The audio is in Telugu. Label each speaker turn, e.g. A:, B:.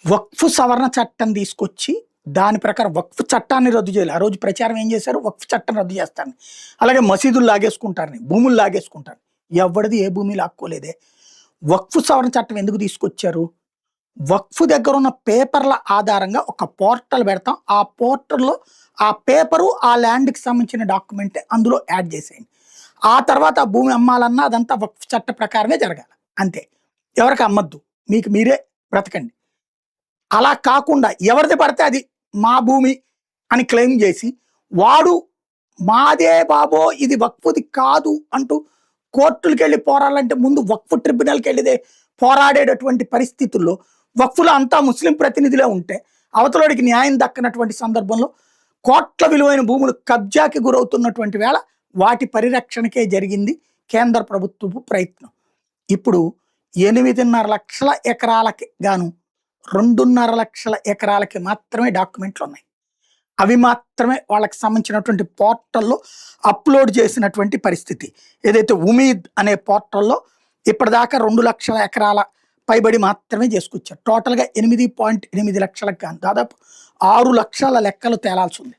A: వక్ఫ్ సవరణ చట్టం తీసుకొచ్చి దాని ప్రకారం వక్ఫ్ చట్టాన్ని రద్దు చేయాలి. ఆ రోజు ప్రచారం ఏం చేశారు? వక్ఫ్ చట్టం రద్దు చేస్తారని. అలాగే మసీదులు లాగేసుకుంటారని, భూములు లాగేసుకుంటారు. ఎవరిది ఏ భూమి లాక్కోలేదే. వక్ఫ్ సవరణ చట్టం ఎందుకు తీసుకొచ్చారు? వక్ఫ్ దగ్గర ఉన్న పేపర్ల ఆధారంగా ఒక పోర్టల్ పెడతాం. ఆ పోర్టల్‌లో ఆ పేపరు, ఆ ల్యాండ్‌కి సంబంధించిన డాక్యుమెంటే అందులో యాడ్ చేసేయండి. ఆ తర్వాత ఆ భూమి అమ్మాలన్నా అదంతా వక్ఫ్ చట్ట ప్రకారమే జరగాలి. అంతే. ఎవరికి అమ్మొద్దు. మీకు మీరే బ్రతకండి. అలా కాకుండా ఎవరిది పడితే అది మా భూమి అని క్లెయిమ్ చేసి, వాడు మాదే బాబో ఇది వక్ఫ్‌ది కాదు అంటూ కోర్టులకెళ్ళి పోరాడాలంటే ముందు వక్ఫ్ ట్రిబ్యునల్‌కెళ్ళిదే పోరాడేటటువంటి పరిస్థితుల్లో వక్ఫ్‌లో అంతా ముస్లిం ప్రతినిధులే ఉంటే, అవతలోడికి న్యాయం దక్కనటువంటి సందర్భంలో కోట్ల విలువైన భూములు కబ్జాకి గురవుతున్నటువంటి వేళ వాటి పరిరక్షణకే జరిగింది కేంద్ర ప్రభుత్వపు ప్రయత్నం. ఇప్పుడు 8.5 లక్షల ఎకరాలకి గాను 2.5 లక్షల ఎకరాలకి మాత్రమే డాక్యుమెంట్లున్నాయి. అవి మాత్రమే వాళ్ళకి సంబంధించినటువంటి పోర్టల్‌లో అప్‌లోడ్ చేసినటువంటి పరిస్థితి. ఏదైతే ఉమీద్ అనే పోర్టల్‌లో ఇప్పటిదాకా 2 లక్షల ఎకరాల పైబడి మాత్రమే చేసుకొచ్చారు. టోటల్‌గా 8.8 లక్షలకు గాను దాదాపు 6 లక్షల లెక్కలు తేలాల్సి ఉంది.